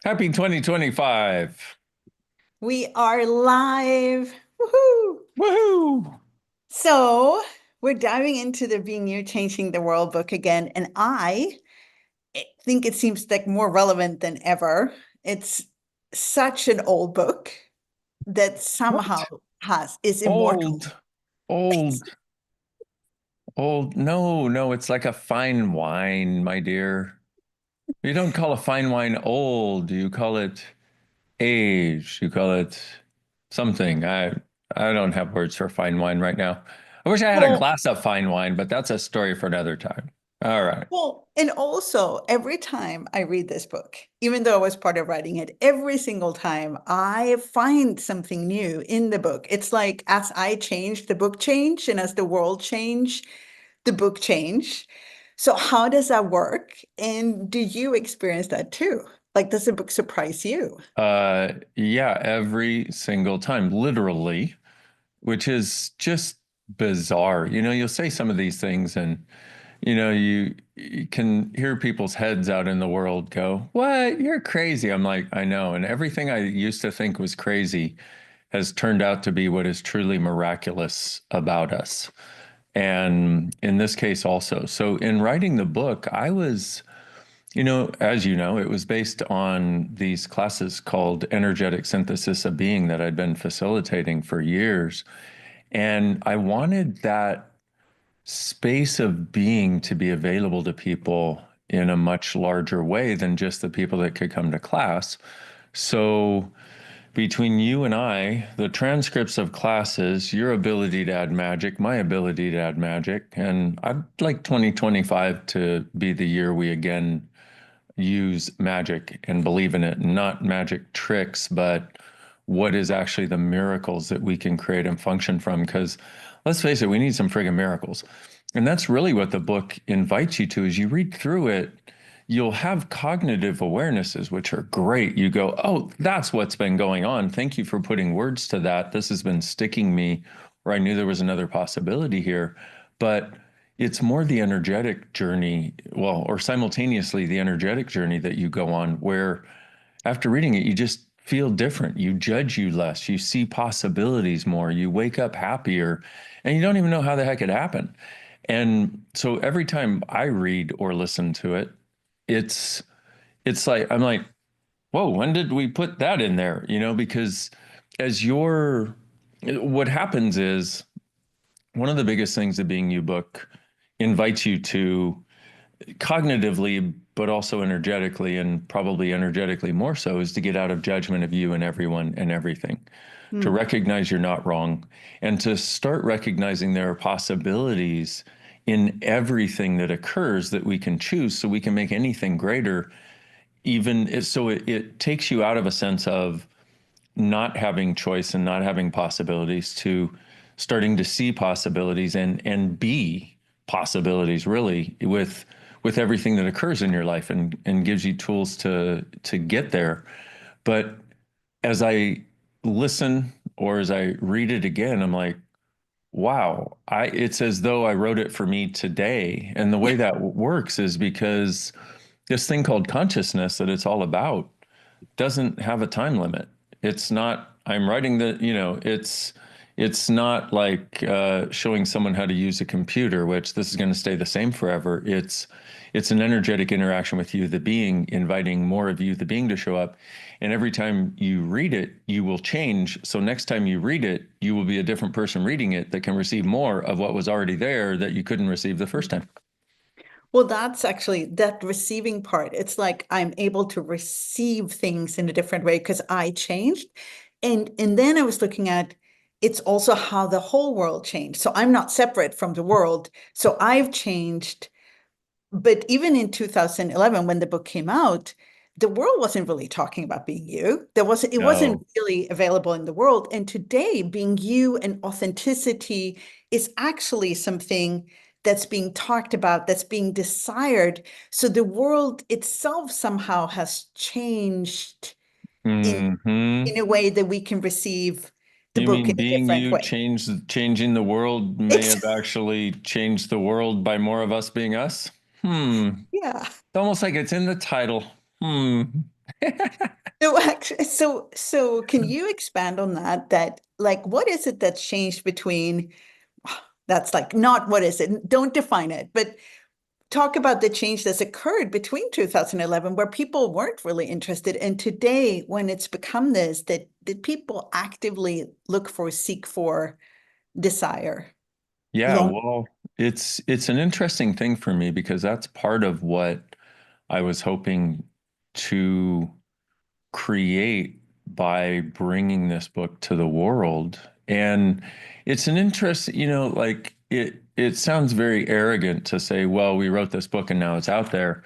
Happy 2025. We are live. Woohoo! Woohoo! So we're diving into the Being You Changing the World book again, and I think it seems like more relevant than ever. It's such an old book that somehow What? is immortal. Old, old, old. No, no, it's like a fine wine, my dear. You don't call a fine wine old. You call it age. You call it something. I don't have words for fine wine right now. I wish I had a Well, glass of fine wine, but that's a story for another time. All right. and also every time I read this book, even though I was part of writing it, every single time I find something new in the book. It's like as I change, the book change, and as the world change, the book change. So how does that work? And do you experience that too? Like, does the book surprise you? Yeah, every single time, literally, which is just bizarre. You'll say some of these things and you can hear people's heads out in the world go, "What? You're crazy." I'm like, "I know." And everything I used to think was crazy has turned out to be what is truly miraculous about us. And in this case also. So in writing the book, I was as you know, it was based on these classes called energetic synthesis of being that I'd been facilitating for years. And I wanted that space of being to be available to people in a much larger way than just the people that could come to class. So between you and I, the transcripts of classes, your ability to add magic, my ability to add magic, and I'd like 2025 to be the year we again use magic and believe in it, not magic tricks, but what is actually the miracles that we can create and function from. Because let's face it, we need some friggin' miracles. And that's really what the book invites you to. As you read through it, you'll have cognitive awarenesses, which are great. You go, oh, that's what's been going on. Thank you for putting words to that. This has been sticking me, or I knew there was another possibility here. But it's more the energetic journey, well, or simultaneously the energetic journey that you go on, where after reading it, you just feel different. You judge you less. You see possibilities more. You wake up happier, and you don't even know how the heck it happened. And so every time I read or listen to it, it's it's like I'm like, whoa, when did we put that in there? Because as your what happens is one of the biggest things the Being You book invites you to cognitively, but also energetically, and probably energetically more so, is to get out of judgment of you and everyone and everything, to Hmm. recognize you're not wrong, and to start recognizing there are possibilities in everything that occurs that we can choose so we can make anything greater. It takes you out of a sense of not having choice and not having possibilities to starting to see possibilities and be possibilities really with everything that occurs in your life and gives you tools to get there. But as I listen or as I read it again, I'm like, wow, I it's as though I wrote it for me today. And the way that works is because this thing called consciousness that it's all about doesn't have a time limit. It's not, I'm writing it's not like showing someone how to use a computer, which this is going to stay the same forever. It's an energetic interaction with you, the being, inviting more of you, the being, to show up. And every time you read it, you will change. So next time you read it, you will be a different person reading it that can receive more of what was already there that you couldn't receive the first time. Well, that's actually that receiving part. It's like I'm able to receive things in a different way because I changed. And then I was looking at it's also how the whole world changed. So I'm not separate from the world. So I've changed. But even in 2011, when the book came out, the world wasn't really talking about being you. It wasn't No. really available in the world. And today, being you and authenticity is actually something that's being talked about, that's being desired. So the world itself somehow has changed in Hmm. in a way that we can receive the You book mean in a being different you way. changing the world may It's have actually changed the world by more of us being us? Hmm. yeah. It's almost like it's in the title. Hmm. So actually, so can you expand on that? That like, what is it that's changed between? That's like not what is it? Don't define it, but talk about the change that's occurred between 2011, where people weren't really interested, and today, when it's become this, that people actively look for, seek for, desire, Yeah, long. well, it's an interesting thing for me because that's part of what I was hoping to create by bringing this book to the world. And it's an interest, like it sounds very arrogant to say, well, we wrote this book and now it's out there.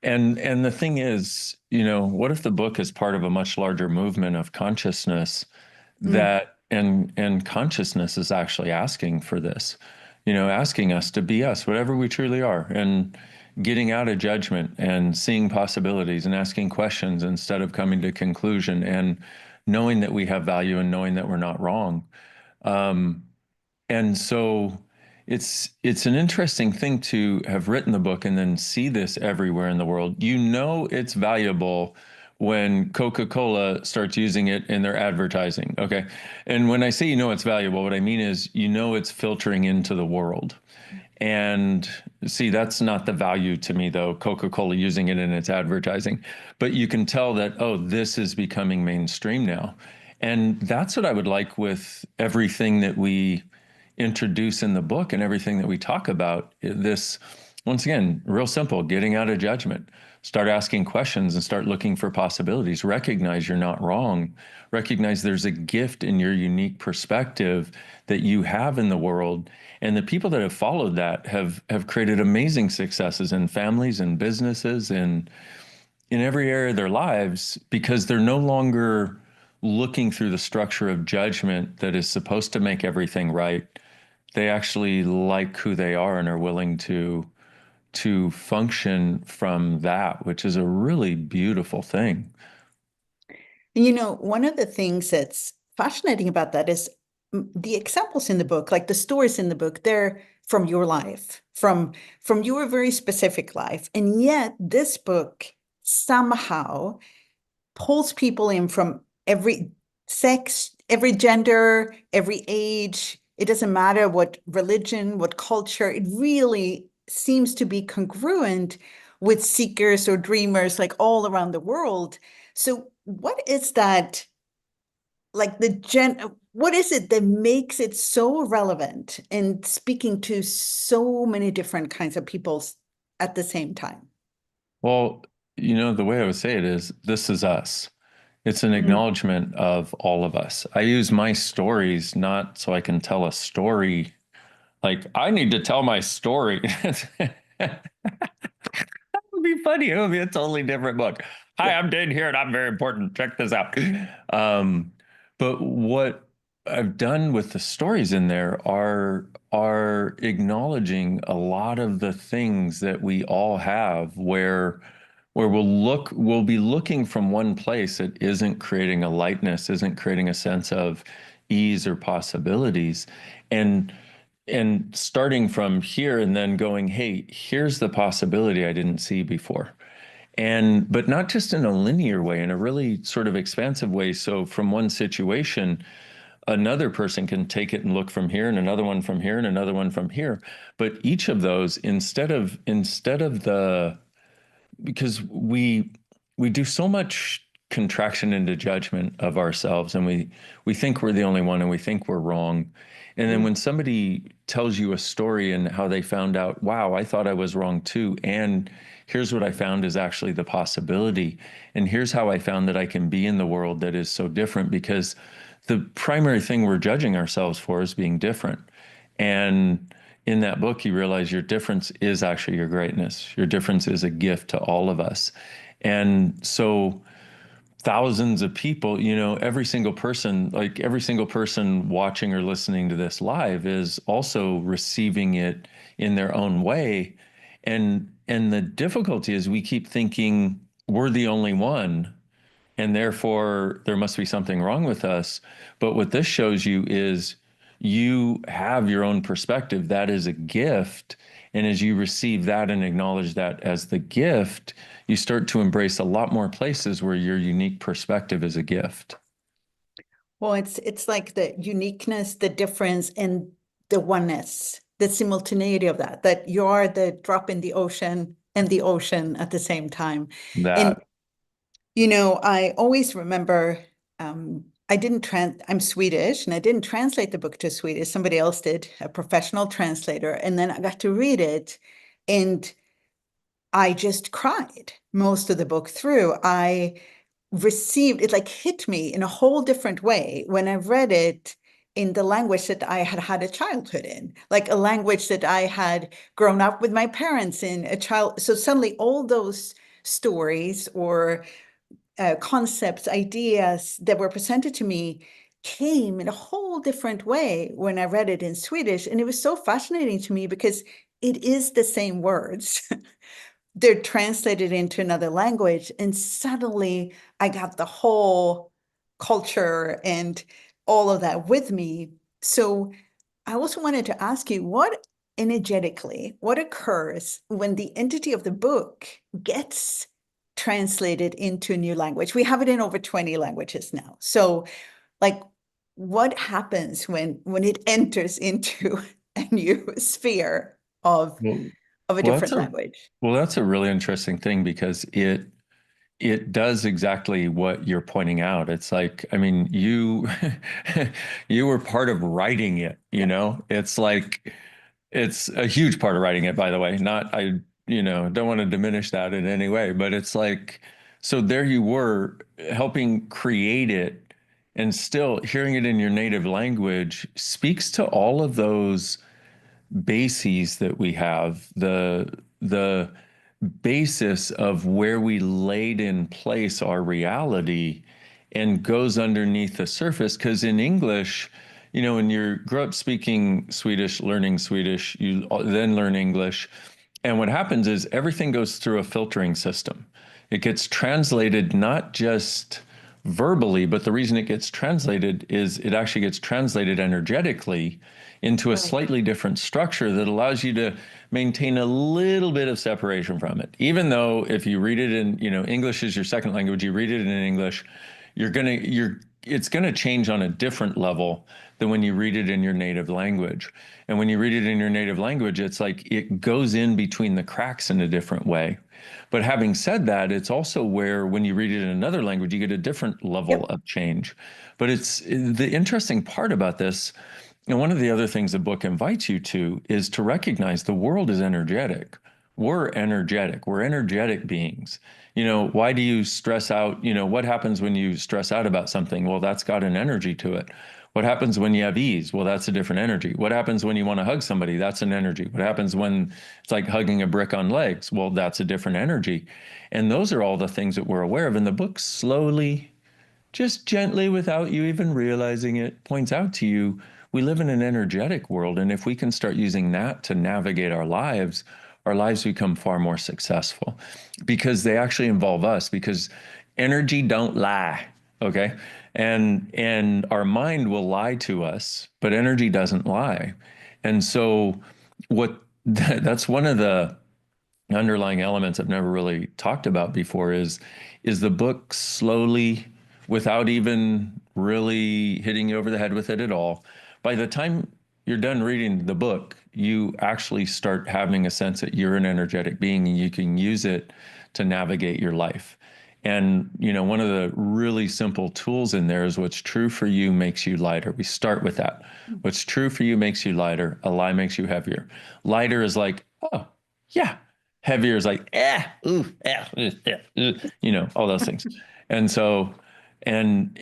And the thing is, what if the book is part of a much larger movement of consciousness Mm. that and consciousness is actually asking for this, asking us to be us, whatever we truly are, and getting out of judgment and seeing possibilities and asking questions instead of coming to conclusion and knowing that we have value and knowing that we're not wrong. Um, and so it's an interesting thing to have written the book and then see this everywhere in the world. It's valuable when Coca-Cola starts using it in their advertising. Okay. And when I say it's valuable, what I mean is it's filtering into the world. And see, that's not the value to me, though, Coca-Cola using it in its advertising. But you can tell that, oh, this is becoming mainstream now. And that's what I would like with everything that we introduce in the book and everything that we talk about. This, once again, real simple, getting out of judgment. Start asking questions and start looking for possibilities. Recognize you're not wrong. Recognize there's a gift in your unique perspective that you have in the world. And the people that have followed that have created amazing successes in families and businesses and in every area of their lives because they're no longer looking through the structure of judgment that is supposed to make everything right. They actually like who they are and are willing to function from that, which is a really beautiful thing. One of the things that's fascinating about that is the examples in the book, like the stories in the book, they're from your life, from your very specific life. And yet this book somehow pulls people in from every sex, every gender, every age. It doesn't matter what religion, what culture, it really seems to be congruent with seekers or dreamers like all around the world. So, what is that like what is it that makes it so relevant and speaking to so many different kinds of people at the same time? Well, the way I would say it is this is us. It's an Mm. acknowledgement of all of us. I use my stories not so I can tell a story. Like, I need to tell my story. Would be funny. It would be a totally different book. Hi, Yeah. I'm Dain here, and I'm very important. Check this out. Um, but what I've done with the stories in there are acknowledging a lot of the things that we all have where we'll be looking from one place that isn't creating a lightness, isn't creating a sense of ease or possibilities. And starting from here and then going, hey, here's the possibility I didn't see before. And but not just in a linear way, in a really sort of expansive way. So from one situation, another person can take it and look from here and another one from here and another one from here. But each of those, instead of the because we do so much contraction into judgment of ourselves and we think we're the only one and we think we're wrong. And then Mm. when somebody tells you a story and how they found out, wow, I thought I was wrong too, and here's what I found is actually the possibility, and here's how I found that I can be in the world that is so different, because the primary thing we're judging ourselves for is being different. And in that book, you realize your difference is actually your greatness. Your difference is a gift to all of us. And so thousands of people, every single person watching or listening to this live is also receiving it in their own way. And the difficulty is we keep thinking we're the only one and therefore there must be something wrong with us. But what this shows you is you have your own perspective. That is a gift. And as you receive that and acknowledge that as the gift, you start to embrace a lot more places where your unique perspective is a gift. Well, it's like the uniqueness, the difference, and the oneness, the simultaneity of that, that you're the drop in the ocean and the ocean at the same time. And, That, I always remember, I'm Swedish and I didn't translate the book to Swedish. Somebody else did, a professional translator. And then I got to read it and I just cried most of the book through. I received it, like hit me in a whole different way when I read it in the language that I had had a childhood in, like a language that I had grown up with my parents in, a child. So suddenly all those stories or concepts, ideas that were presented to me came in a whole different way when I read it in Swedish. And it was so fascinating to me because it is the same words. They're translated into another language, and suddenly I got the whole culture and all of that with me. So I also wanted to ask you, what energetically, what occurs when the entity of the book gets translated into a new language? We have it in over 20 languages now. So like what happens when it enters into a new sphere well, of a well, that's different a language? well, that's a really interesting thing because it does exactly what you're pointing out. It's like, I mean, you you were part of writing it, you Yeah. know? It's like it's a huge part of writing it, by the way. Not I, don't want to diminish that in any way, but it's like so there you were helping create it and still hearing it in your native language speaks to all of those bases that we have, the basis of where we laid in place our reality and goes underneath the surface. Because in English, when you grow up speaking Swedish, learning Swedish, you then learn English. And what happens is everything goes through a filtering system. It gets translated not just verbally, but the reason it gets translated is it actually gets translated energetically into a Right. slightly different structure that allows you to maintain a little bit of separation from it. Even though if you read it in, English is your second language, you read it in English, it's gonna change on a different level than when you read it in your native language. And when you read it in your native language, it's like it goes in between the cracks in a different way. But having said that, it's also where when you read it in another language, you get a different level Yep. of change. But it's the interesting part about this, and one of the other things the book invites you to is to recognize the world is energetic. We're energetic. We're energetic beings. Why do you stress out? What happens when you stress out about something? Well, that's got an energy to it. What happens when you have ease? Well, that's a different energy. What happens when you want to hug somebody? That's an energy. What happens when it's like hugging a brick on legs? Well, that's a different energy. And those are all the things that we're aware of. And the book slowly, just gently, without you even realizing it, points out to you we live in an energetic world. And if we can start using that to navigate our lives become far more successful because they actually involve us, because energy don't lie. Okay. And our mind will lie to us, but energy doesn't lie. And so what that's one of the underlying elements I've never really talked about before is the book slowly, without even really hitting you over the head with it at all. By the time you're done reading the book, you actually start having a sense that you're an energetic being and you can use it to navigate your life. And one of the really simple tools in there is what's true for you makes you lighter. We start with that. What's true for you makes you lighter. A lie makes you heavier. Lighter is like, oh, yeah. Heavier is like, ooh, all those things. And so, and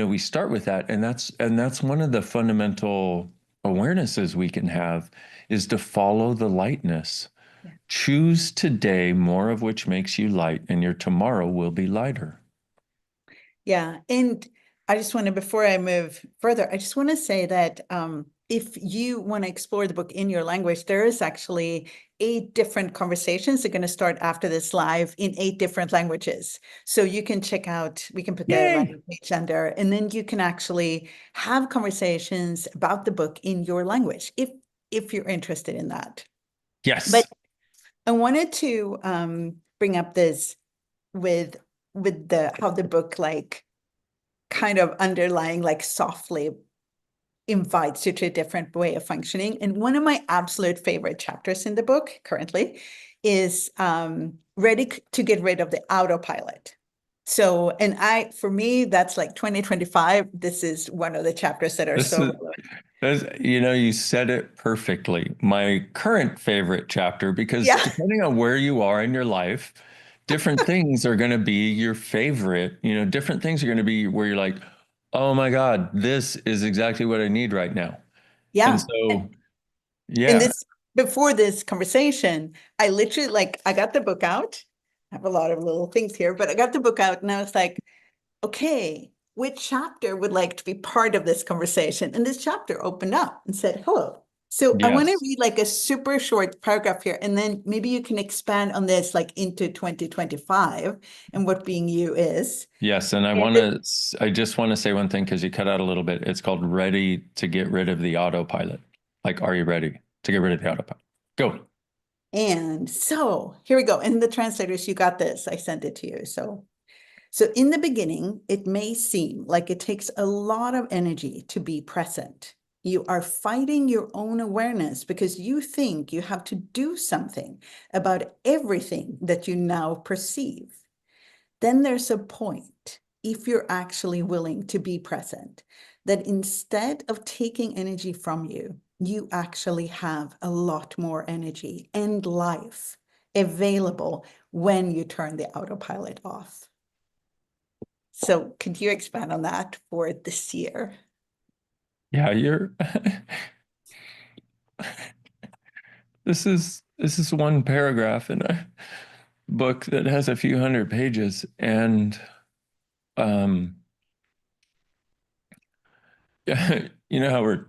we start with that, and that's one of the fundamental awarenesses we can have is to follow the lightness. Yeah. Choose today more of which makes you light, and your tomorrow will be lighter. Yeah. And I just want to, before I move further, I just want to say that if you want to explore the book in your language, there is actually 8 different conversations that are going to start after this live in 8 different languages. So you can check out, we can put the Yay! landing page under, and then you can actually have conversations about the book in your language if you're interested in that. But Yes. I wanted to bring up this with the how the book like kind of underlying like softly invites you to a different way of functioning. And one of my absolute favorite chapters in the book currently is ready to get rid of the autopilot. So, and for me, that's like 2025. This is one of the chapters that are This so is relevant. you said it perfectly. My current favorite chapter, because Yeah. depending on where you are in your life, different things are going to be your favorite. Different things are going to be where you're like, oh my God, this is exactly what I need right now. And Yeah. so, And yeah, this, before this conversation, I literally like, I got the book out. I have a lot of little things here, but I got the book out and I was like, okay, which chapter would like to be part of this conversation? And this chapter opened up and said, hello. So I want to yes, read like a super short paragraph here, and then maybe you can expand on this like into 2025 and what being you is. yes. And And it- I just want to say one thing because you cut out a little bit. It's called Ready to Get Rid of the Autopilot. Like, are you ready to get rid of the autopilot? Go. and so here we go. And the translators, you got this. I sent it to you. So in the beginning, it may seem like it takes a lot of energy to be present. You are fighting your own awareness because you think you have to do something about everything that you now perceive. Then there's a point, if you're actually willing to be present, that instead of taking energy from you, you actually have a lot more energy and life available when you turn the autopilot off. So could you expand on that for this year? Yeah, you're this is one paragraph in a book that has a few hundred pages, and um you know how we're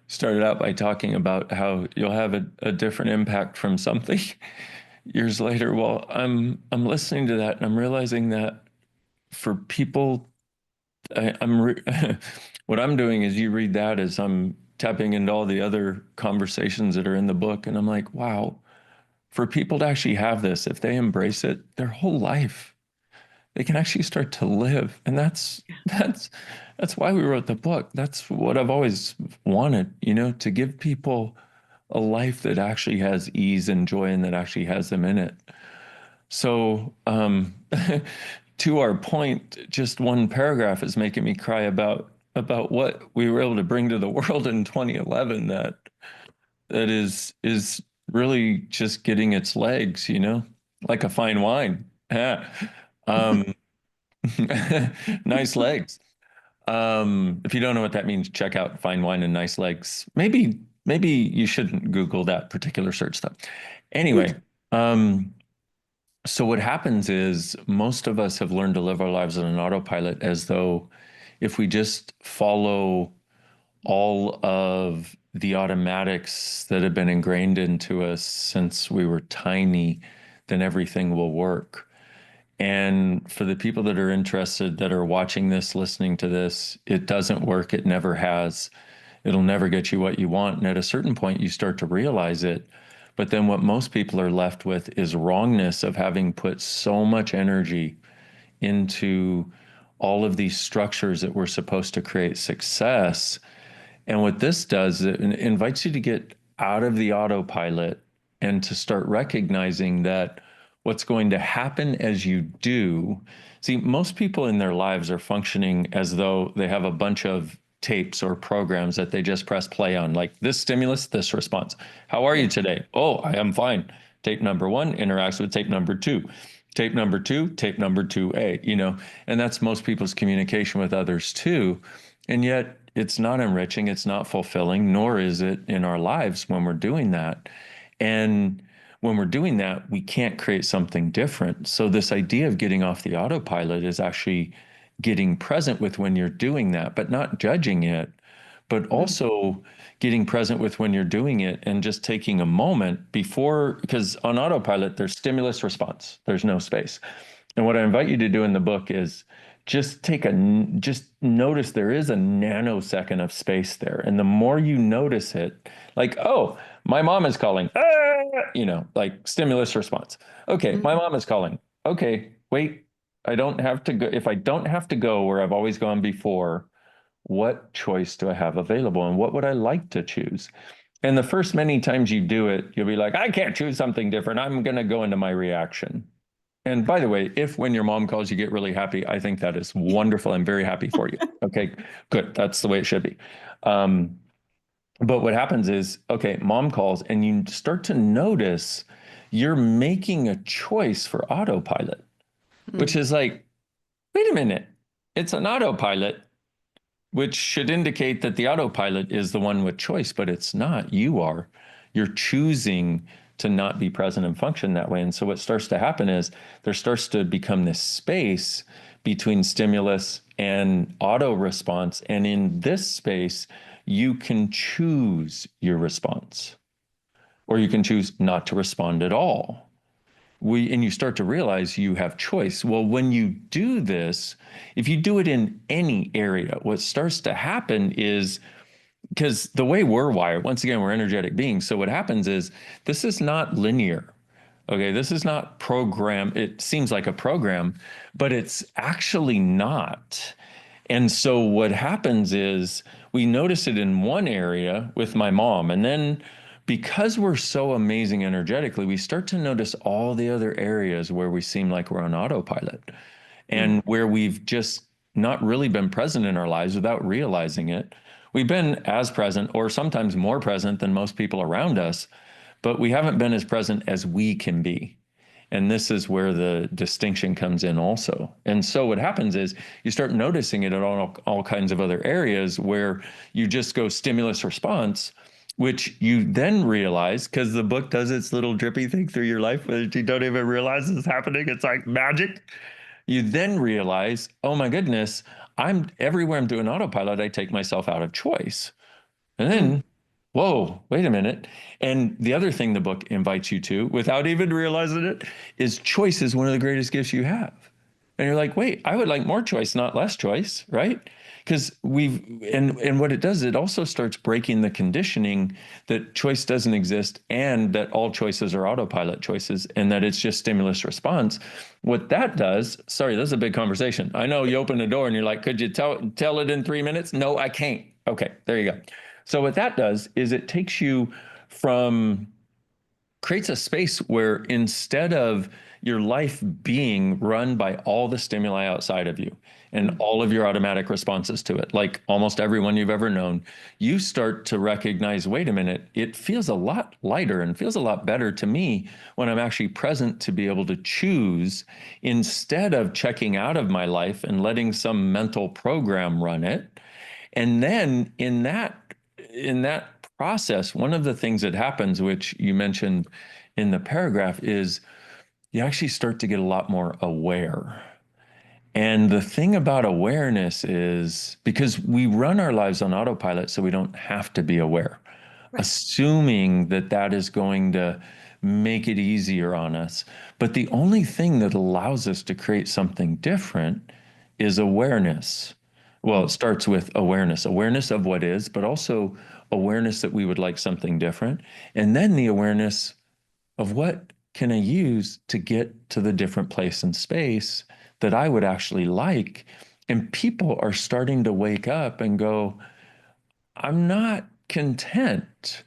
started out by talking about how you'll have a different impact from something years later. Well, I'm listening to that and I'm realizing that for people, I'm what I'm doing is you read that as I'm tapping into all the other conversations that are in the book, and I'm like, wow, for people to actually have this, if they embrace it, their whole life, they can actually start to live. And that's why we wrote the book. That's what I've always wanted, to give people a life that actually has ease and joy and that actually has them in it. So, to our point, just one paragraph is making me cry about what we were able to bring to the world in 2011 that is really just getting its legs, like a fine wine. Yeah. Um, nice legs. If you don't know what that means, check out fine wine and nice legs. Maybe you shouldn't Google that particular search stuff. Anyway, um, so what happens is most of us have learned to live our lives on an autopilot as though if we just follow all of the automatics that have been ingrained into us since we were tiny, then everything will work. And for the people that are interested, that are watching this, listening to this, it doesn't work. It never has. It'll never get you what you want. And at a certain point, you start to realize it. But then what most people are left with is wrongness of having put so much energy into all of these structures that were supposed to create success. And what this does, it invites you to get out of the autopilot and to start recognizing that what's going to happen as you do. See, most people in their lives are functioning as though they have a bunch of tapes or programs that they just press play on, like this stimulus, this response. How are you Yeah. today? Oh, I am fine. Tape number one interacts with tape number two. Tape number two, tape number 2A, and that's most people's communication with others too. And yet it's not enriching, it's not fulfilling, nor is it in our lives when we're doing that. And when we're doing that, we can't create something different. So, this idea of getting off the autopilot is actually getting present with when you're doing that, but not judging it, but Mm. also getting present with when you're doing it and just taking a moment before, because on autopilot, there's stimulus response, there's no space. And what I invite you to do in the book is just notice there is a nanosecond of space there. And the more you notice it, like, oh, My mom is calling. Like stimulus response. Okay, my Mm, mom is calling. Okay, wait, I don't have to go. If I don't have to go where I've always gone before, what choice do I have available and what would I like to choose? And the first many times you do it, you'll be like, I can't choose something different. I'm going to go into my reaction. And by the way, if when your mom calls, you get really happy, I think that is wonderful. I'm very happy for you. Okay, good. That's the way it should be. Um, but what happens is, okay, mom calls and you start to notice you're making a choice for autopilot, which mm, is like, wait a minute, it's an autopilot, which should indicate that the autopilot is the one with choice, but it's not. You are. You're choosing to not be present and function that way. And so what starts to happen is there starts to become this space between stimulus and auto response. And in this space, you can choose your response, or you can choose not to respond at all. And you start to realize you have choice. Well, when you do this, if you do it in any area, what starts to happen is, because the way we're wired, once again, we're energetic beings. So what happens is this is not linear. Okay, this is not program. It seems like a program, but it's actually not. And so what happens is we notice it in one area with my mom. And then because we're so amazing energetically, we start to notice all the other areas where we seem like we're on autopilot mm, and where we've just not really been present in our lives without realizing it. We've been as present or sometimes more present than most people around us, but we haven't been as present as we can be. And this is where the distinction comes in also. And so what happens is you start noticing it at all kinds of other areas where you just go stimulus response, which you then realize, because the book does its little drippy thing through your life that you don't even realize is happening. It's like magic. You then realize, oh my goodness, I'm everywhere I'm doing autopilot, I take myself out of choice. And mm. then, whoa, wait a minute. And the other thing the book invites you to, without even realizing it, is choice is one of the greatest gifts you have. And you're like, wait, I would like more choice, not less choice, right? Because and what it does, it also starts breaking the conditioning that choice doesn't exist and that all choices are autopilot choices and that it's just stimulus response. What that does, sorry, this is a big conversation. I know you open the door and you're like, could you tell it in 3 minutes? No, I can't. Okay, there you go. So what that does is it takes you from creates a space where instead of your life being run by all the stimuli outside of you and Mm, all of your automatic responses to it, like almost everyone you've ever known, you start to recognize, wait a minute, it feels a lot lighter and feels a lot better to me when I'm actually present to be able to choose instead of checking out of my life and letting some mental program run it. And then in that process, one of the things that happens, which you mentioned in the paragraph, is you actually start to get a lot more aware. And the thing about awareness is because we run our lives on autopilot, so we don't have to be aware, right. assuming that that is going to make it easier on us. But the only thing that allows us to create something different is awareness. Well, it Mm, starts with awareness, awareness of what is, but also awareness that we would like something different. And then the awareness of what can I use to get to the different place and space that I would actually like. And people are starting to wake up and go, I'm not content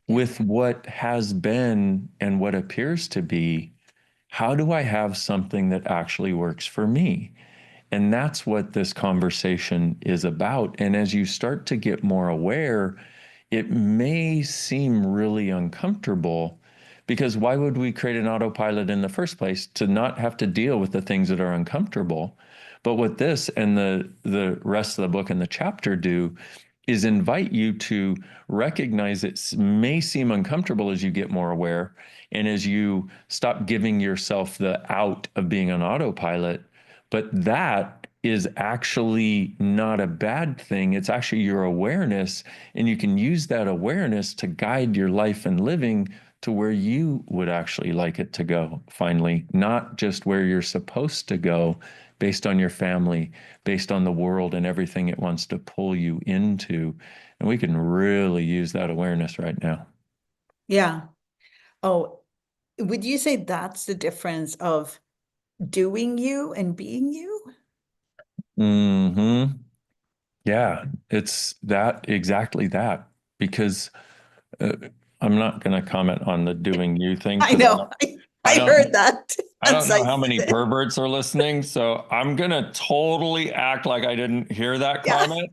yeah. with what has been and what appears to be. How do I have something that actually works for me? And that's what this conversation is about. And as you start to get more aware, it may seem really uncomfortable because why would we create an autopilot in the first place to not have to deal with the things that are uncomfortable? But what this and the rest of the book and the chapter do is invite you to recognize it may seem uncomfortable as you get more aware and as you stop giving yourself the out of being on autopilot. But that is actually not a bad thing. It's actually your awareness, and you can use that awareness to guide your life and living to where you would actually like it to go, finally, not just where you're supposed to go based on your family, based on the world and everything it wants to pull you into. And we can really use that awareness right now. Yeah. Oh, would you say that's the difference of doing you and being you? Hmm. Yeah, it's that exactly that. Because uh, I'm not going to comment on the doing you thing I because know. I I heard don't that I as don't I know how many said. perverts are listening, so I'm gonna totally act like I didn't hear that Yeah. comment.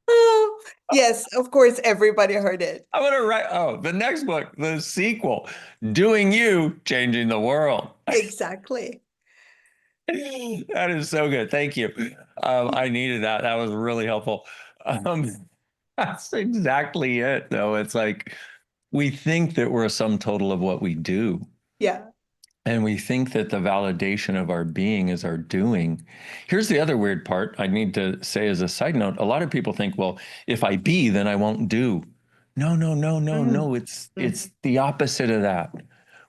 Oh, yes, of course, everybody heard it. I'm gonna write, the next book, the sequel, Doing You, Changing the World. Exactly. That is so good. Thank you. I needed that. That was really helpful. That's exactly it, though. It's like we think that we're a sum total of what we do. Yeah. And we think that the validation of our being is our doing. Here's the other weird part I need to say as a side note. A lot of people think, well, if I be, then I won't do. No, no, no, no, Mm, no. mm. It's the opposite of that.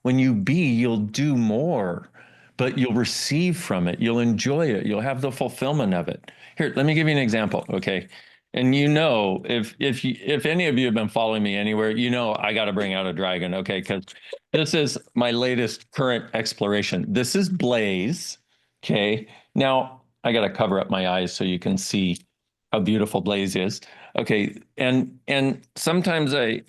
When you be, you'll do more, but you'll receive from it. You'll enjoy it. You'll have the fulfillment of it. Here, let me give you an example, okay? And if any of you have been following me anywhere, I got to bring out a dragon, okay? Because this is my latest current exploration. This is Blaze. Okay. Now I got to cover up my eyes so you can see how beautiful Blaze is. Okay. And sometimes I,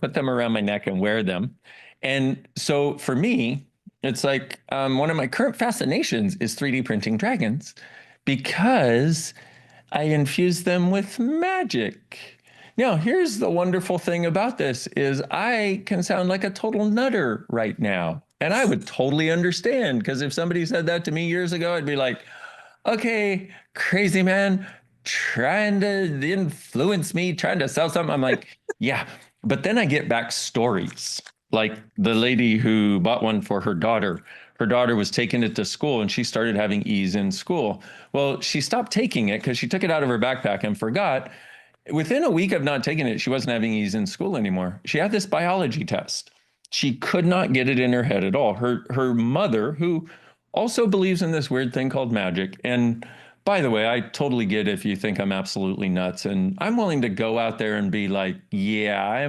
put them around my neck and wear them. And so for me, it's like one of my current fascinations is 3D printing dragons because I infuse them with magic. Now, here's the wonderful thing about this is I can sound like a total nutter right now. And I would totally understand because if somebody said that to me years ago, I'd be like, okay, crazy man, trying to influence me, trying to sell something. I'm like, yeah. But then I get back stories like the lady who bought one for her daughter. Her daughter was taking it to school and she started having E's in school. Well, she stopped taking it because she took it out of her backpack and forgot. Within a week of not taking it, she wasn't having E's in school anymore. She had this biology test. She could not get it in her head at all. Her mother, who also believes in this weird thing called magic, and by the way, I totally get if you think I'm absolutely nuts, and I'm willing to go out there and be like, yeah,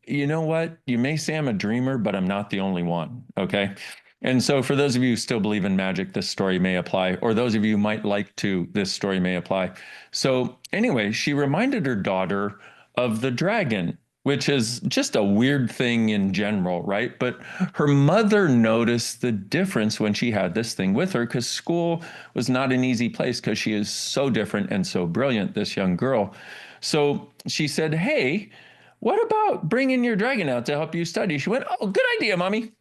you know what? You may say I'm a dreamer, but I'm not the only one. Okay. And so, for those of you who still believe in magic, this story may apply, or those of you who might like to, this story may apply. So, anyway, she reminded her daughter of the dragon, which is just a weird thing in general, right? But her mother noticed the difference when she had this thing with her because school was not an easy place because she is so different and so brilliant, this young girl. So she said, hey, what about bringing your dragon out to help you study? She went, oh, good idea, mommy.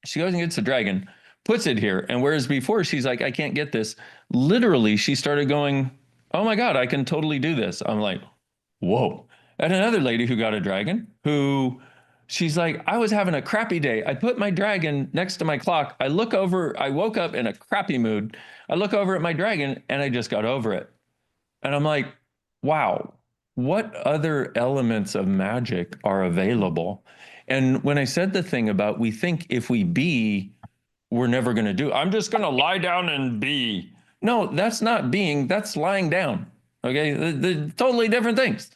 She goes and gets the dragon, puts it here. And whereas before she's like, I can't get this, literally she started going, oh my God, I can totally do this. I'm like, whoa. And another lady who got a dragon who she's like, I was having a crappy day. I put my dragon next to my clock. I woke up in a crappy mood. I look over at my dragon and I just got over it. And I'm like, wow, what other elements of magic are available? And when I said the thing about we think if we be, we're never going to do, I'm just going to lie down and be. No, that's not being, that's lying down. Okay. The totally different things.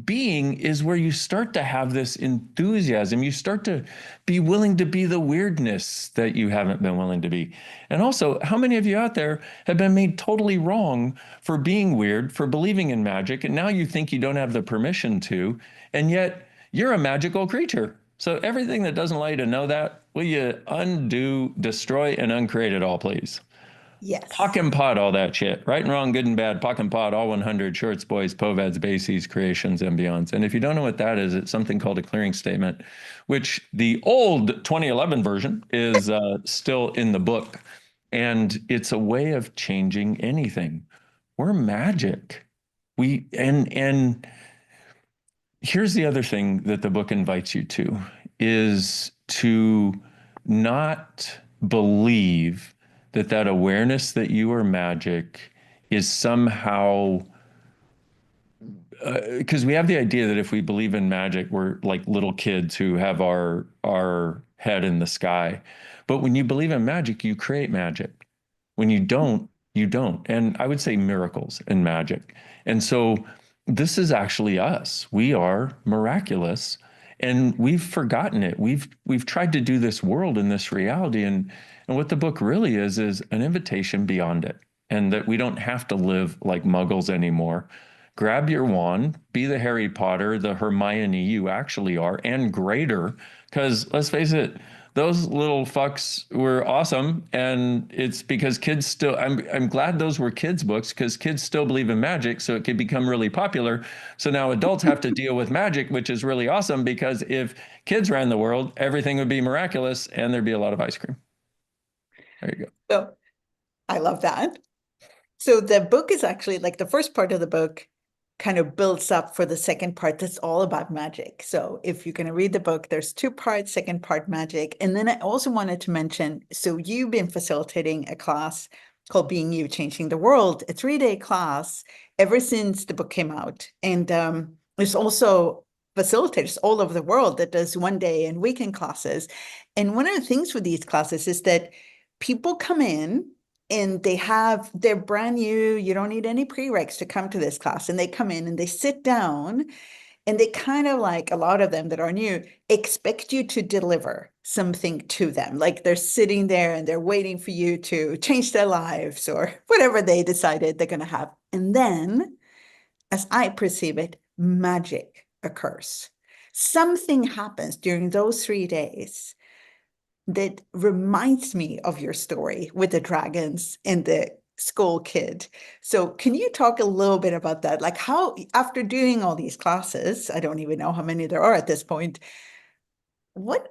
Being is where you start to have this enthusiasm. You start to be willing to be the weirdness that you haven't been willing to be. And also, how many of you out there have been made totally wrong for being weird, for believing in magic, and now you think you don't have the permission to, and yet you're a magical creature. So, everything that doesn't allow you to know that, will you undo, destroy, and uncreate it all, please? Pock Yes. and pot, all that shit. Right and wrong, good and bad, pock and pot, all 100, shorts, boys, povads, bases, creations, and beyonds. And if you don't know what that is, it's something called a clearing statement, which the old 2011 version is still in the book. And it's a way of changing anything. We're magic. And here's the other thing that the book invites you to is to not believe that that awareness that you are magic is somehow because we have the idea that if we believe in magic we're like little kids who have our head in the sky, but when you believe in magic you create magic. When you don't, You don't. And I would say miracles and magic. And so this is actually us. We are miraculous and we've forgotten it. We've tried to do this world and this reality and what the book really is an invitation beyond it. And that we don't have to live like muggles anymore. Grab your wand, be the Harry Potter, the Hermione you actually are, and greater. Because let's face it, those little fucks were awesome. And it's because kids still, I'm glad those were kids' books because kids still believe in magic. So it could become really popular. So now adults have to deal with magic, which is really awesome because if kids ran the world, everything would be miraculous and there'd be a lot of ice cream. There you go. So I love that. So the book is actually like the first part of the book kind of builds up for the second part that's all about magic. So if you're going to read the book, there's two parts, second part magic. And then I also wanted to mention, so you've been facilitating a class called Being You, Changing the World, a 3-day class ever since the book came out. And there's also facilitators all over the world that does 1-day and weekend classes. And one of the things with these classes is that people come in and they're brand new. You don't need any prereqs to come to this class. And they come in and they sit down and they kind of like a lot of them that are new expect you to deliver something to them. Like they're sitting there and they're waiting for you to change their lives or whatever they decided they're going to have. And then, as I perceive it, magic occurs. Something happens during those 3 days that reminds me of your story with the dragons and the school kid. So can you talk a little bit about that? Like how, after doing all these classes, I don't even know how many there are at this point, what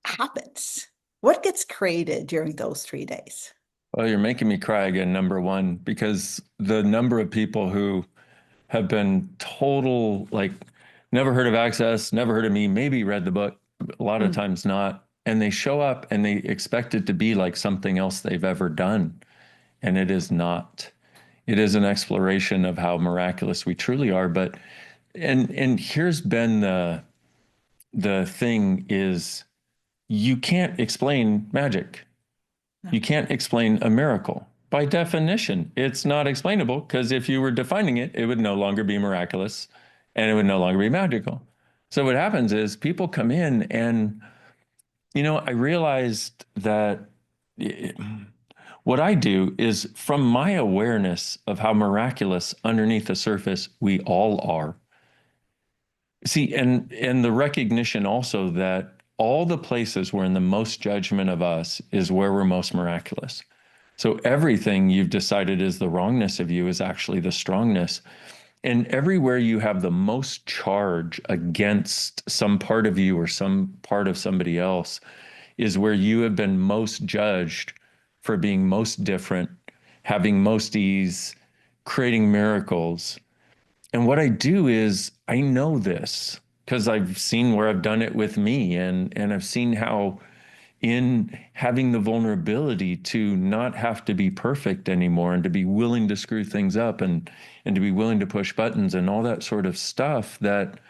happens? What gets created during those 3 days? Well, you're making me cry again, number one, because the number of people who have been total, like, never heard of Access, never heard of me, maybe read the book, a lot of Mm. times not. And they show up and they expect it to be like something else they've ever done. And it is not. It is an exploration of how miraculous we truly are. But and here's been the thing is you can't explain magic. No. You can't explain a miracle. By definition, it's not explainable because if you were defining it, it would no longer be miraculous and it would no longer be magical. So what happens is people come in and, I realized that what I do is from my awareness of how miraculous underneath the surface we all are. See, and the recognition also that all the places where in the most judgment of us is where we're most miraculous. So everything you've decided is the wrongness of you is actually the strongness. And everywhere you have the most charge against some part of you or some part of somebody else is where you have been most judged for being most different, having most ease, creating miracles. And what I do is I know this because I've seen where I've done it with me and I've seen how in having the vulnerability to not have to be perfect anymore and to be willing to screw things up and to be willing to push buttons and all that sort of stuff that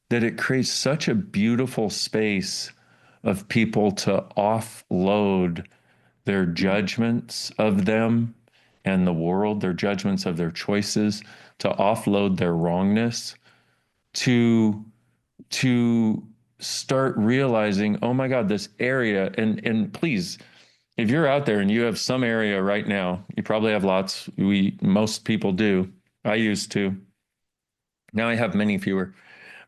it creates such a beautiful space of people to offload their judgments of them and the world, their judgments of their choices, to offload their wrongness, to to start realizing, oh my God, this area, and please, if you're out there and you have some area right now, you probably have lots. Most people do. I used to. Now I have many fewer.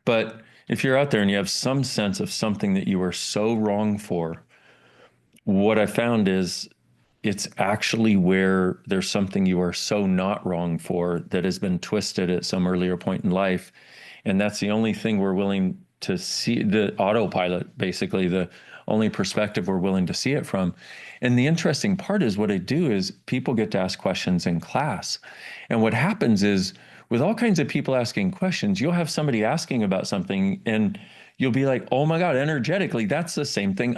But if you're out there and you have some sense of something that you are so wrong for, what I found is it's actually where there's something you are so not wrong for that has been twisted at some earlier point in life. And that's the only thing we're willing to see, the autopilot, basically, the only perspective we're willing to see it from. And the interesting part is what I do is people get to ask questions in class. And what happens is with all kinds of people asking questions, you'll have somebody asking about something and you'll be like, oh my God, energetically, that's the same thing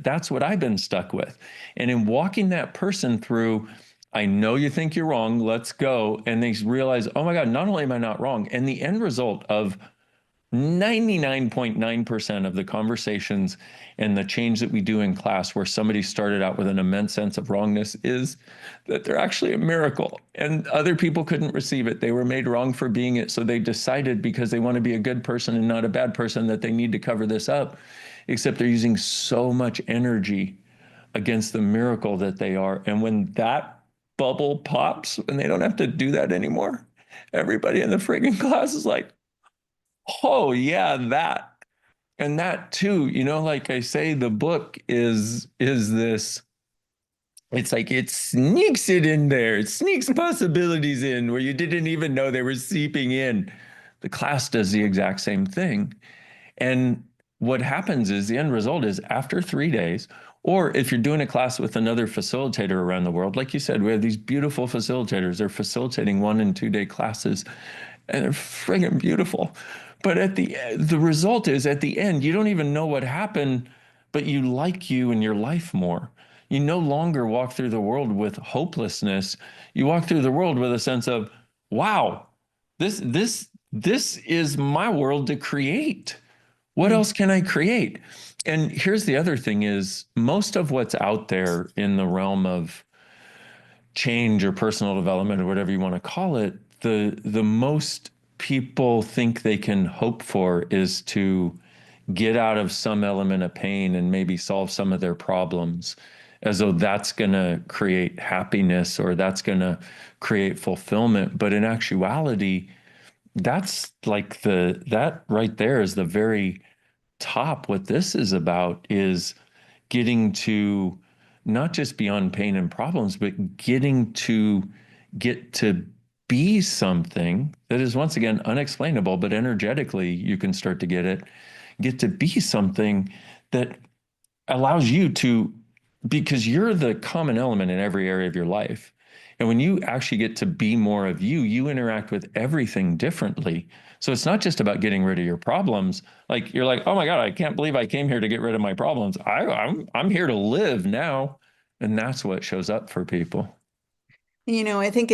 that's what I've been stuck with. And in walking that person through, I know you think you're wrong, let's go. And they realize, oh my God, not only am I not wrong, and the end result of 99.9% of the conversations and the change that we do in class where somebody started out with an immense sense of wrongness is that they're actually a miracle and other people couldn't receive it. They were made wrong for being it. So they decided because they want to be a good person and not a bad person that they need to cover this up, except they're using so much energy against the miracle that they are. And when that bubble pops, when they don't have to do that anymore, everybody in the frigging class is like, oh yeah, that. And that too, like I say, the book is this, it's like it sneaks it in there. It sneaks possibilities in where you didn't even know they were seeping in. The class does the exact same thing. And what happens is the end result is after 3 days, or if you're doing a class with another facilitator around the world, like you said, we have these beautiful facilitators. They're facilitating 1 and 2 day classes, and they're friggin' beautiful. But the result is at the end, you don't even know what happened, but you like you and your life more. You no longer walk through the world with hopelessness. You walk through the world with a sense of, wow, this is my world to create. What Mm, else can I create? And here's the other thing is most of what's out there in the realm of change or personal development or whatever you want to call it, the most people think they can hope for is to get out of some element of pain and maybe solve some of their problems as though that's going to create happiness or that's going to create fulfillment. But in actuality, that's like that right there is the very top. What this is about is getting to not just beyond pain and problems, but getting to get to be something that is once again unexplainable, but energetically you can start to get to be something that allows you to, because you're the common element in every area of your life. And when you actually get to be more of you, you interact with everything differently. So it's not just about getting rid of your problems. Like you're like, oh my God, I can't believe I came here to get rid of my problems. I'm here to live now. And that's what shows up for people. I think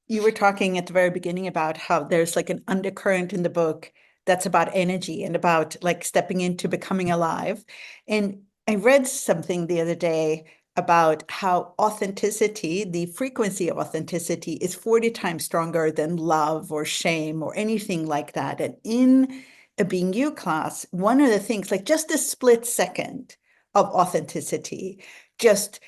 you were talking at the very beginning about how there's like an undercurrent in the book that's about energy and about like stepping into becoming alive. And I read something the other day about how authenticity, the frequency of authenticity, is 40 times stronger than love or shame or anything like that. And in a Being You class, one of the things, like just a split second of authenticity, just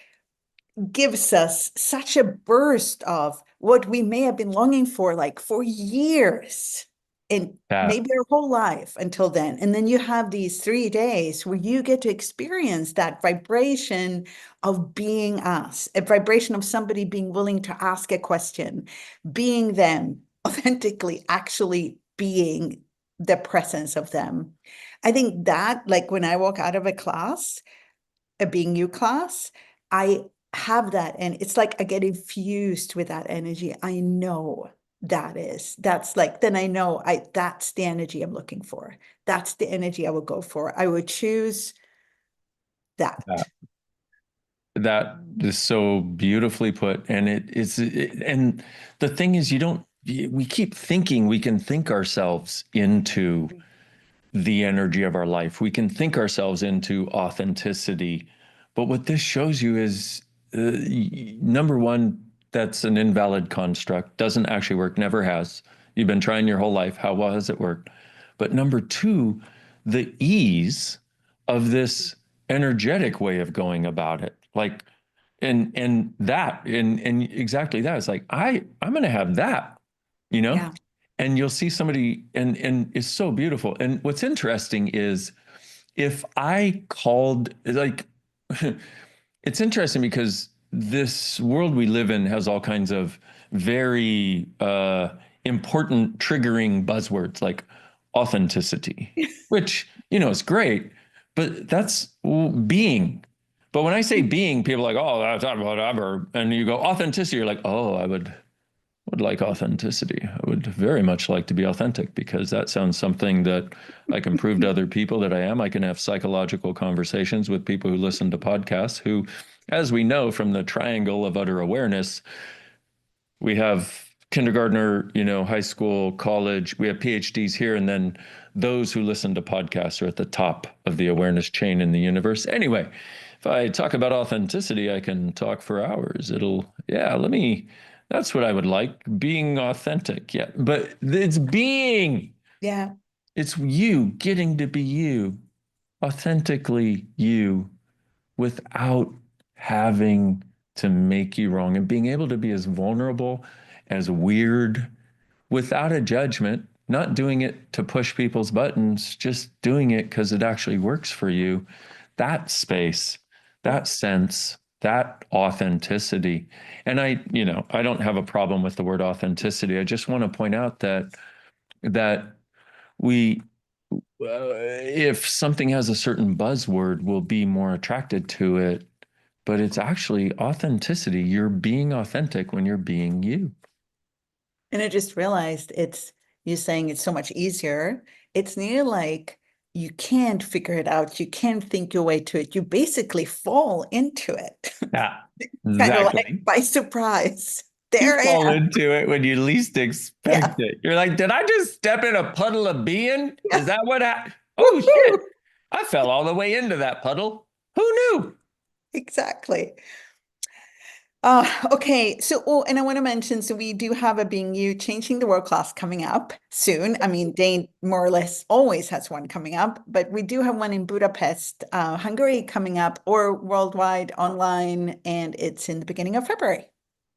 gives us such a burst of what we may have been longing for like for years and Yeah, maybe our whole life until then. And then you have these 3 days where you get to experience that vibration of being us, a vibration of somebody being willing to ask a question, being them, authentically actually being the presence of them. I think that, like when I walk out of a class, a Being You class, I have that, and it's like I get infused with that energy. I know that's like, then I know that's the energy I'm looking for. That's the energy I would go for. I would choose yeah. that. That is so beautifully put. And and the thing is, we keep thinking we can think ourselves into the energy of our life. We can think ourselves into authenticity. But what this shows you is number one, that's an invalid construct, doesn't actually work, never has. You've been trying your whole life. How well has it worked? But number two, the ease of this energetic way of going about it. Like, and exactly that. It's like, I'm gonna have that, you know? Yeah. And you'll see somebody and it's so beautiful. And what's interesting is if I called like it's interesting because this world we live in has all kinds of very important triggering buzzwords like authenticity, which is great, but that's being. But when I say being, people are like, oh, that's whatever. And you go authenticity, you're like, oh, I would like authenticity. I would very much like to be authentic because that sounds something that I can prove to other people that I am. I can have psychological conversations with people who listen to podcasts who, as we know from the triangle of utter awareness, we have kindergartner, high school, college. We have PhDs here, and then those who listen to podcasts are at the top of the awareness chain in the universe. Anyway, if I talk about authenticity, I can talk for hours. That's what I would like, being authentic. Yeah, but it's being, Yeah. it's you getting to be you, authentically you, without having to make you wrong and being able to be as vulnerable, as weird, without a judgment, not doing it to push people's buttons, just doing it because it actually works for you. That space, Yeah. that sense, that authenticity. And I don't have a problem with the word authenticity. I just want to point out that we if something has a certain buzzword, we'll be more attracted to it. But it's actually authenticity. You're being authentic when you're being you. And I just realized it's you saying it's so much easier. It's near like you can't figure it out. You can't think your way to it. You basically fall into it, Yeah, kind of like exactly. by surprise. You There I fall am. into it when you least expect Yeah. it. You're like, did I just step in a puddle of being? Yeah. Is that what happened? Oh Woohoo! shit. I fell all the way into that puddle. Who knew? Exactly. Okay. So, oh, and I want to mention, so we do have a Being You Changing the World class coming up soon. I mean, Dain more or less always has one coming up, but we do have one in Budapest, Hungary coming up, or worldwide online, and it's in the beginning of February.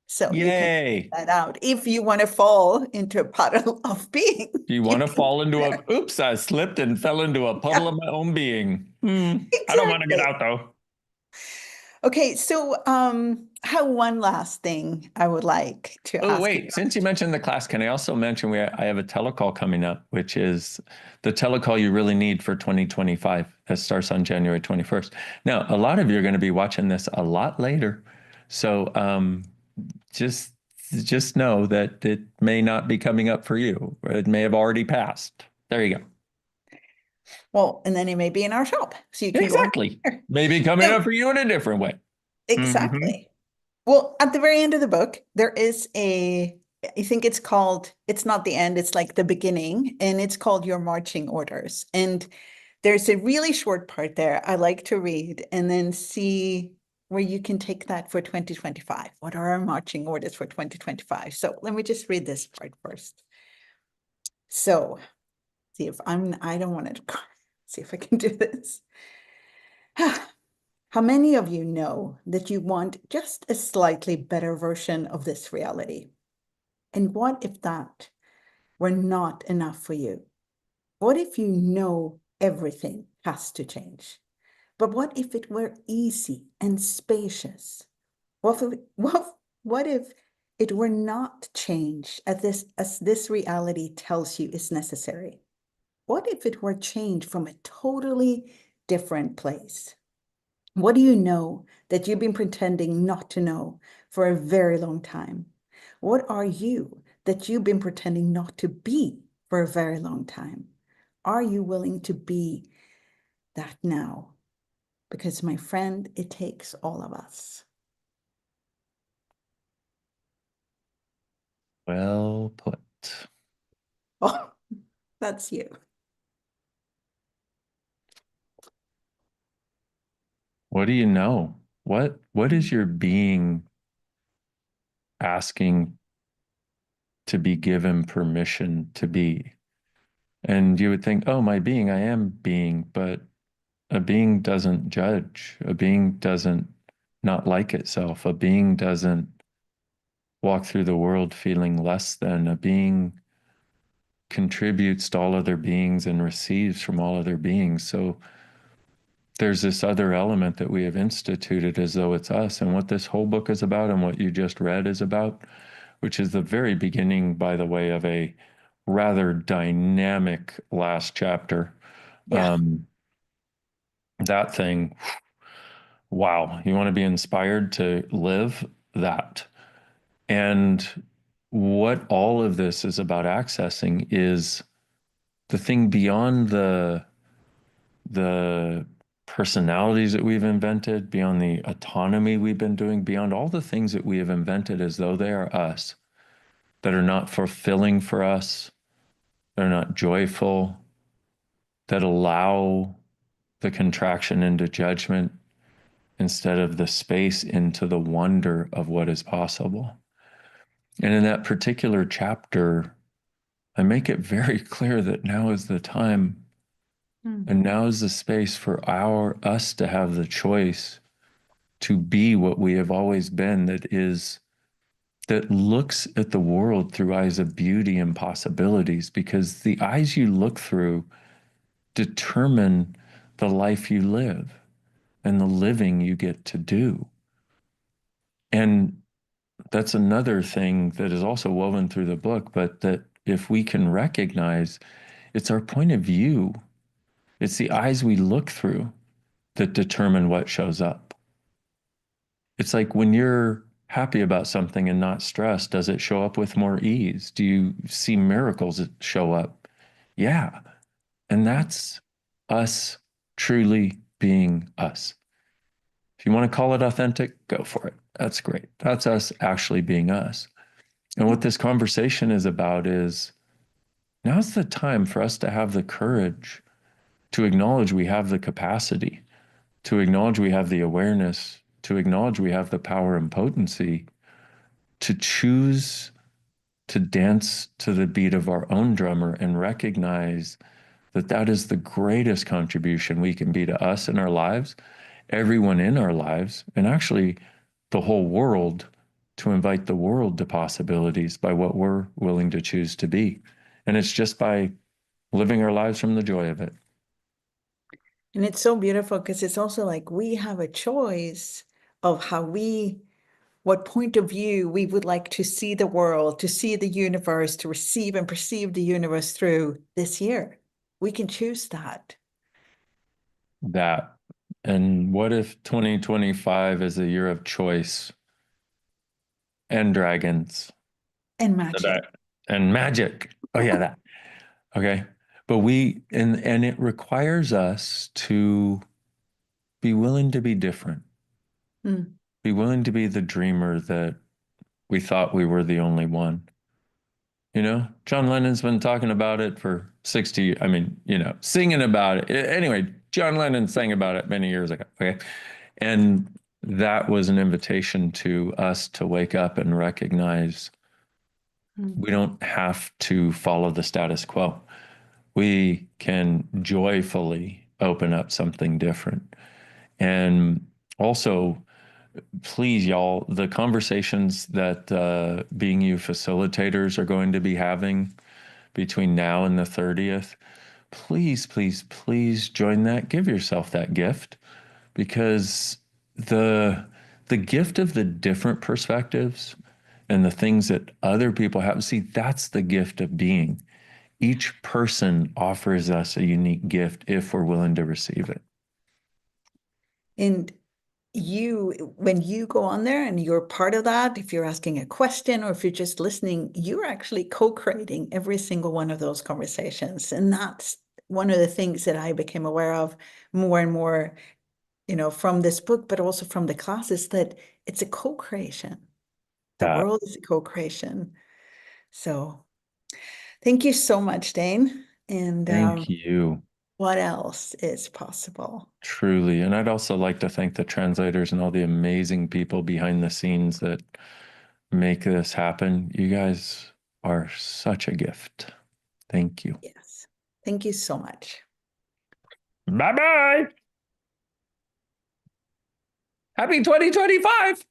So you can check Yay. that out. If you want to fall into a puddle of being, Do you you want to can fall go into there. oops, I slipped and fell into a puddle Yeah, of my own being. I don't want to get exactly. out though. Okay, so how one last thing I would like to Oh, ask you wait. Since you about. mentioned the class, can I also mention I have a telecall coming up, which is the telecall you really need for 2025 that starts on January 21st. Now, a lot of you are going to be watching this a lot later. So just just know that it may not be coming up for you. It may have already passed. There you go. Well, and then it may be in our shop, so you can go and Exactly. there. Maybe coming up So for you in a different way. Hmm. exactly. Well, at the very end of the book, there is I think it's called, it's not the end, it's like the beginning, and it's called Your Marching Orders. And there's a really short part there I like to read and then see where you can take that for 2025. What are our marching orders for 2025? So let me just read this part first. So see if I don't want to see if I can do this. How many of you know that you want just a slightly better version of this reality? And what if that were not enough for you? What if you know everything has to change? But what if it were easy and spacious? What if it were not change as this reality tells you is necessary? What if it were change from a totally different place? What do you know that you've been pretending not to know for a very long time? What are you that you've been pretending not to be for a very long time? Are you willing to be that now? Because, my friend, it takes all of us. Well put. Oh, that's you. What do you know? What is your being asking to be given permission to be? And you would think, oh, my being, I am being, but a being doesn't judge. A being doesn't not like itself. A being doesn't walk through the world feeling less than. A being contributes to all other beings and receives from all other beings. So there's this other element that we have instituted as though it's us. And what this whole book is about and what you just read is about, which is the very beginning, by the way, of a rather dynamic last chapter. Yeah. Um, that thing, wow, you want to be inspired to live that. And what all of this is about accessing is the thing beyond the personalities that we've invented, beyond the autonomy we've been doing, beyond all the things that we have invented as though they are us. that are not fulfilling for us, that are not joyful, that allow the contraction into judgment instead of the space into the wonder of what is possible. And in that particular chapter, I make it very clear that now is the time Mm. and now is the space for us to have the choice to be what we have always been, that looks at the world through eyes of beauty and possibilities, because the eyes you look through determine the life you live and the living you get to do. And that's another thing that is also woven through the book, but that if we can recognize, it's our point of view, it's the eyes we look through that determine what shows up. It's like when you're happy about something and not stressed, does it show up with more ease? Do you see miracles that show up? Yeah. And that's us truly being us. If you want to call it authentic, go for it. That's great. That's us actually being us. And what this conversation is about is now's the time for us to have the courage to acknowledge we have the capacity, to acknowledge we have the awareness, to acknowledge we have the power and potency to choose to dance to the beat of our own drummer and recognize that that is the greatest contribution we can be to us in our lives, everyone in our lives, and actually the whole world, to invite the world to possibilities by what we're willing to choose to be. And it's just by living our lives from the joy of it. And it's so beautiful because it's also like we have a choice of what point of view we would like to see the world, to see the universe, to receive and perceive the universe through this year. We can choose that. That. And what if 2025 is a year of choice and dragons And magic. and magic? Oh, yeah, that. Okay. But and it requires us to be willing to be different, Mm. be willing to be the dreamer that we thought we were the only one. You know, John Lennon's been talking about it for 60, I mean, singing about it. Anyway, John Lennon sang about it many years ago. Okay. And that was an invitation to us to wake up and recognize Mm. we don't have to follow the status quo. We can joyfully open up something different. And also, please, y'all, the conversations that being you facilitators are going to be having between now and the 30th, please, please, please join that. Give yourself that gift, because the the gift of the different perspectives and the things that other people have, see, that's the gift of being. Each person offers us a unique gift if we're willing to receive it. And when you go on there and you're part of that, if you're asking a question or if you're just listening, you're actually co-creating every single one of those conversations. And that's one of the things that I became aware of more and more, from this book, but also from the classes, that it's a co-creation. The That. world is a co-creation. So thank you so much, Dain. And Thank you. what else is possible? Truly. And I'd also like to thank the translators and all the amazing people behind the scenes that make this happen. You guys are such a gift. Thank you. Yes. Thank you so much. Bye bye. Happy 2025.